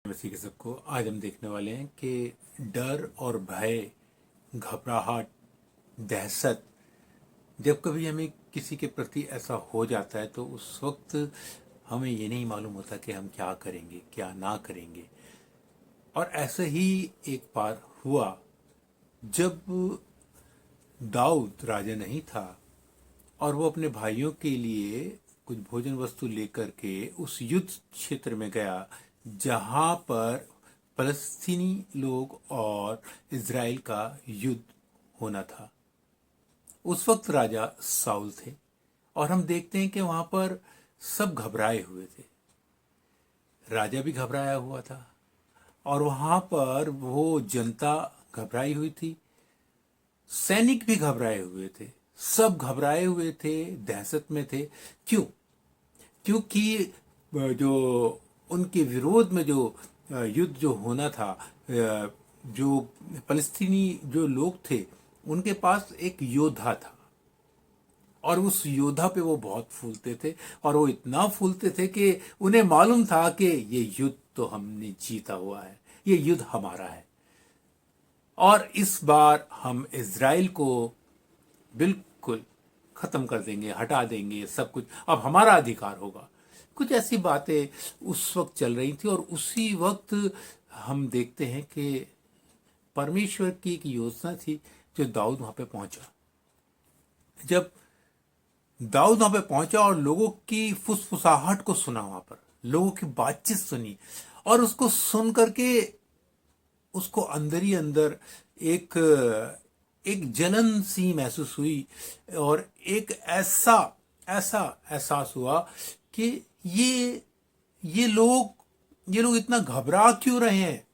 मसीह के सबको आज हम देखने वाले हैं कि डर और भय, घबराहट, दहशत, जब कभी हमें किसी के प्रति ऐसा हो जाता है तो उस वक्त हमें ये नहीं मालूम होता कि हम क्या करेंगे क्या ना करेंगे। और ऐसे ही एक बार हुआ जब दाऊद राजा नहीं था और वो अपने भाइयों के लिए कुछ भोजन वस्तु लेकर के उस युद्ध क्षेत्र में गया जहां पर फलस्तीनी लोग और इज़राइल का युद्ध होना था। उस वक्त राजा साउल थे और हम देखते हैं कि वहां पर सब घबराए हुए थे। राजा भी घबराया हुआ था और वहां पर वो जनता घबराई हुई थी, सैनिक भी घबराए हुए थे, सब घबराए हुए थे, दहशत में थे। क्यों? क्योंकि जो उनके विरोध में जो युद्ध जो होना था, जो फलस्तीनी जो लोग थे उनके पास एक योद्धा था और उस योद्धा पे वो बहुत फूलते थे और वो इतना फूलते थे कि उन्हें मालूम था कि ये युद्ध तो हमने जीता हुआ है, ये युद्ध हमारा है और इस बार हम इज़राइल को बिल्कुल खत्म कर देंगे, हटा देंगे, सब कुछ अब हमारा अधिकार होगा। कुछ ऐसी बातें उस वक्त चल रही थी और उसी वक्त हम देखते हैं कि परमेश्वर की एक योजना थी जो दाऊद वहां पे पहुंचा। जब दाऊद वहां पे पहुंचा और लोगों की फुसफुसाहट को सुना, वहां पर लोगों की बातचीत सुनी और उसको सुन करके उसको अंदर ही अंदर एक एक जलन सी महसूस हुई और एक ऐसा ऐसा एहसास हुआ कि ये ये लोग इतना घबरा क्यों रहे हैं।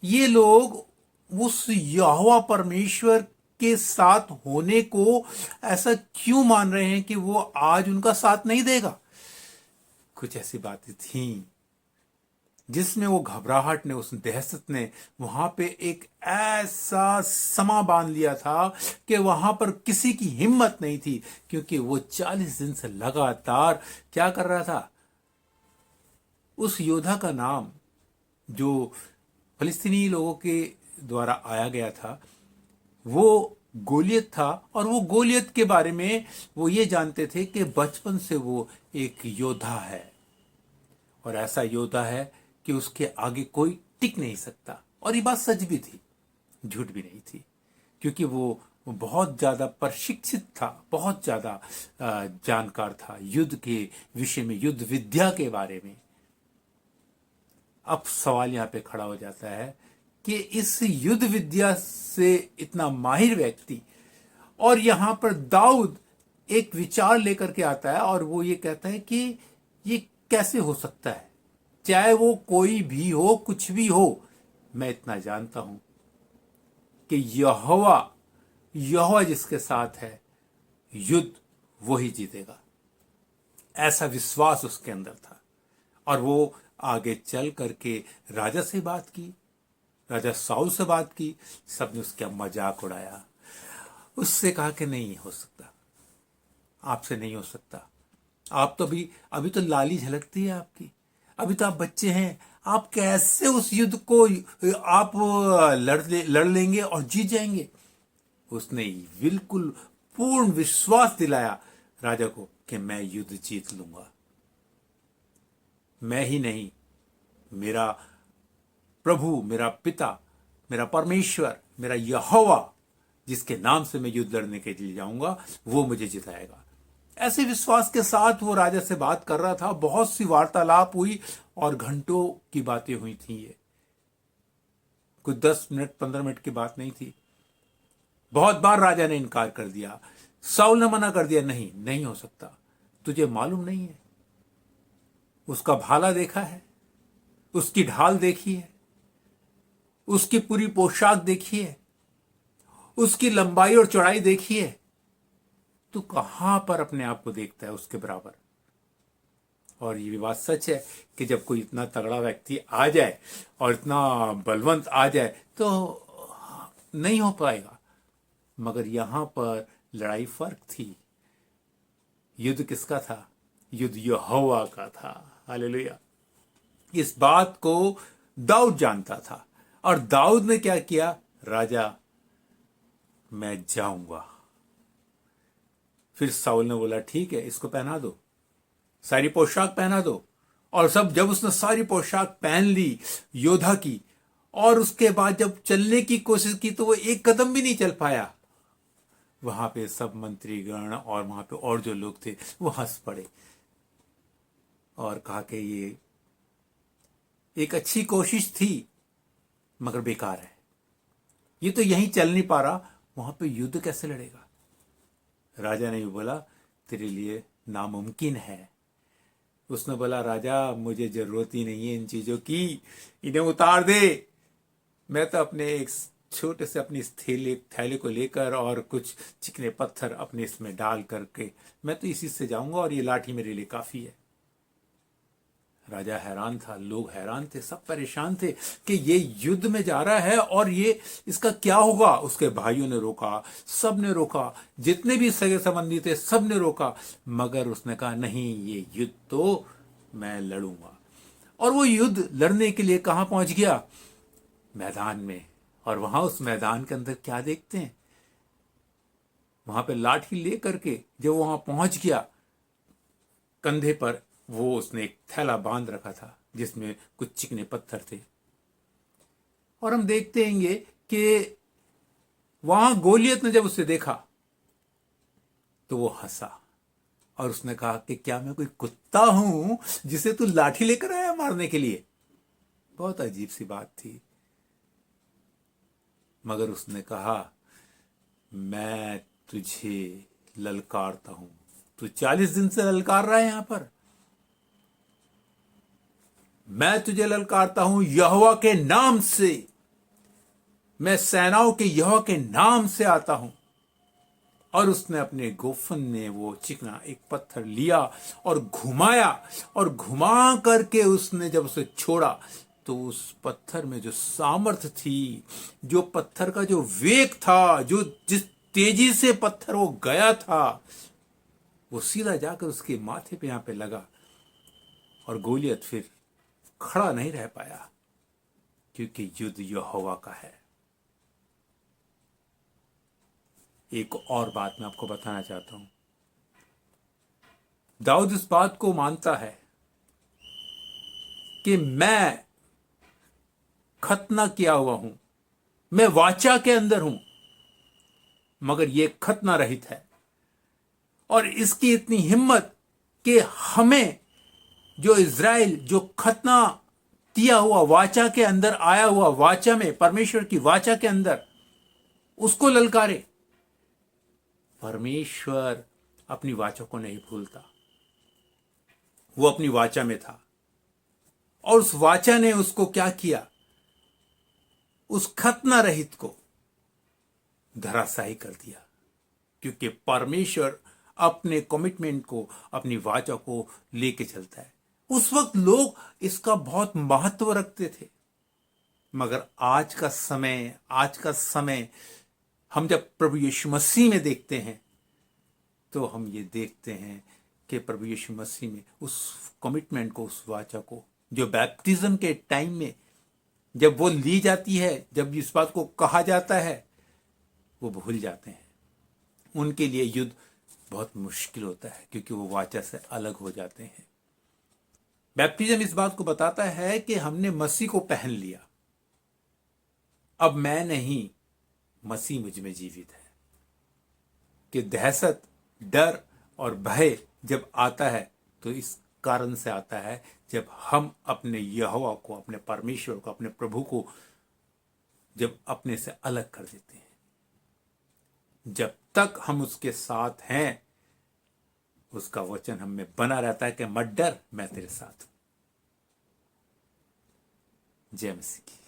ये लोग उस यहोवा परमेश्वर के साथ होने को ऐसा क्यों मान रहे हैं कि वो आज उनका साथ नहीं देगा। कुछ ऐसी बातें थीं जिसमें वो घबराहट ने, उस दहशत ने वहां पे एक ऐसा समा बांध लिया था कि वहां पर किसी की हिम्मत नहीं थी, क्योंकि वो 40 दिन से लगातार क्या कर रहा था। उस योद्धा का नाम जो फलस्तीनी लोगों के द्वारा आया गया था वो गोलियत था और वो गोलियत के बारे में वो ये जानते थे कि बचपन से वो एक योद्धा है और ऐसा योद्धा है कि उसके आगे कोई टिक नहीं सकता। और ये बात सच भी थी, झूठ भी नहीं थी, क्योंकि वो बहुत ज्यादा प्रशिक्षित था, बहुत ज्यादा जानकार था युद्ध के विषय में, युद्ध विद्या के बारे में। अब सवाल यहां पे खड़ा हो जाता है कि इस युद्ध विद्या से इतना माहिर व्यक्ति, और यहां पर दाऊद एक विचार लेकर के आता है और वो ये कहता है कि ये कैसे हो सकता है, चाहे वो कोई भी हो, कुछ भी हो, मैं इतना जानता हूं कि यहोवा यहोवा जिसके साथ है, युद्ध वो ही जीतेगा। ऐसा विश्वास उसके अंदर था और वो आगे चल करके राजा से बात की, राजा साउल से बात की। सबने उसका मजाक उड़ाया, उससे कहा कि नहीं हो सकता, आपसे नहीं हो सकता, आप तो अभी तो लाली झलकती है आपकी, अभी तो आप बच्चे हैं, आप कैसे उस युद्ध को आप लड़ लेंगे और जीत जाएंगे। उसने बिल्कुल पूर्ण विश्वास दिलाया राजा को कि मैं युद्ध जीत लूंगा। मैं ही नहीं, मेरा प्रभु, मेरा पिता, मेरा परमेश्वर, मेरा यहोवा जिसके नाम से मैं युद्ध लड़ने के लिए जाऊंगा, वो मुझे जिताएगा। ऐसे विश्वास के साथ वो राजा से बात कर रहा था। बहुत सी वार्तालाप हुई और घंटों की बातें हुई थी। ये कुछ 10 मिनट 15 मिनट की बात नहीं थी। बहुत बार राजा ने इनकार कर दिया, साउल ने मना कर दिया, नहीं नहीं हो सकता, तुझे मालूम नहीं है। उसका भाला देखा है, उसकी ढाल देखी है, उसकी पूरी पोशाक देखी है, उसकी लंबाई और चौड़ाई देखी है, तू कहां पर अपने आप को देखता है उसके बराबर। और ये भी बात सच है कि जब कोई इतना तगड़ा व्यक्ति आ जाए और इतना बलवंत आ जाए तो नहीं हो पाएगा। मगर यहां पर लड़ाई फर्क थी। युद्ध किसका था? युद्ध यहोवा का था। हालेलुया। इस बात को दाऊद जानता था। और दाऊद ने क्या किया, राजा मैं जाऊंगा। फिर साउल ने बोला ठीक है, इसको पहना दो, सारी पोशाक पहना दो। और सब जब उसने सारी पोशाक पहन ली योद्धा की, और उसके बाद जब चलने की कोशिश की तो वो एक कदम भी नहीं चल पाया। वहां पे सब मंत्रीगण और वहां पे और जो लोग थे वो हंस पड़े और कहा कि ये एक अच्छी कोशिश थी मगर बेकार है, ये तो यहीं चल नहीं पा रहा, वहां पे युद्ध कैसे लड़ेगा। राजा ने भी बोला तेरे लिए नामुमकिन है। उसने बोला राजा मुझे जरूरत ही नहीं है इन चीजों की, इन्हें उतार दे। मैं तो अपने एक छोटे से अपनी थैले को लेकर और कुछ चिकने पत्थर अपने इसमें डाल करके मैं तो इसी से जाऊंगा और ये लाठी मेरे लिए काफी है। राजा हैरान था, लोग हैरान थे, सब परेशान थे कि ये युद्ध में जा रहा है और ये इसका क्या होगा। उसके भाइयों ने रोका, सब ने रोका, जितने भी सगे संबंधी थे सब ने रोका, मगर उसने कहा नहीं, ये युद्ध तो मैं लड़ूंगा। और वो युद्ध लड़ने के लिए कहां पहुंच गया, मैदान में। और वहां उस मैदान के अंदर क्या देखते हैं, वहां पे लाठी लेकर के जब वहां पहुंच गया, कंधे पर वो उसने एक थैला बांध रखा था जिसमें कुछ चिकने पत्थर थे। और हम देखते हैं कि वहां गोलियत ने जब उसे देखा तो वो हंसा और उसने कहा कि क्या मैं कोई कुत्ता हूं जिसे तू लाठी लेकर आया मारने के लिए। बहुत अजीब सी बात थी, मगर उसने कहा मैं तुझे ललकारता हूं, तू 40 दिन से ललकार रहा है यहां पर, मैं तुझे ललकारता हूं यहोवा के नाम से, मैं सेनाओं के यहोवा के नाम से आता हूं। और उसने अपने गोफन में वो चिकना एक पत्थर लिया और घुमाया, और घुमा करके उसने जब उसे छोड़ा तो उस पत्थर में जो सामर्थ्य थी, जो पत्थर का जो वेग था, जो जिस तेजी से पत्थर वो गया था, वो सीधा जाकर उसके माथे पे यहां पे लगा और गोलियत फिर खड़ा नहीं रह पाया, क्योंकि युद्ध यहोवा का है। एक और बात मैं आपको बताना चाहता हूं, दाऊद इस बात को मानता है कि मैं खतना किया हुआ हूं, मैं वाचा के अंदर हूं, मगर यह खतना रहित है। और इसकी इतनी हिम्मत कि हमें जो इज़राइल जो खतना किया हुआ वाचा के अंदर आया हुआ, वाचा में परमेश्वर की वाचा के अंदर, उसको ललकारे। परमेश्वर अपनी वाचा को नहीं भूलता, वो अपनी वाचा में था और उस वाचा ने उसको क्या किया, उस खतना रहित को धराशायी कर दिया, क्योंकि परमेश्वर अपने कमिटमेंट को, अपनी वाचा को लेके चलता है। उस वक्त लोग इसका बहुत महत्व रखते थे, मगर आज का समय हम जब प्रभु यीशु मसीह में देखते हैं तो हम ये देखते हैं कि प्रभु यीशु मसीह में उस कमिटमेंट को, उस वाचा को, जो बैप्टिज्म के टाइम में जब वो ली जाती है, जब इस बात को कहा जाता है, वो भूल जाते हैं। उनके लिए युद्ध बहुत मुश्किल होता है क्योंकि वो वाचा से अलग हो जाते हैं। बैप्टिज्म इस बात को बताता है कि हमने मसीह को पहन लिया, अब मैं नहीं, मसीह मुझ में जीवित है। कि दहशत, डर और भय जब आता है तो इस कारण से आता है जब हम अपने यहोवा को, अपने परमेश्वर को, अपने प्रभु को जब अपने से अलग कर देते हैं। जब तक हम उसके साथ हैं, उसका वचन हम में बना रहता है कि मत डर, मैं तेरे साथ हूं। जय मसीह की।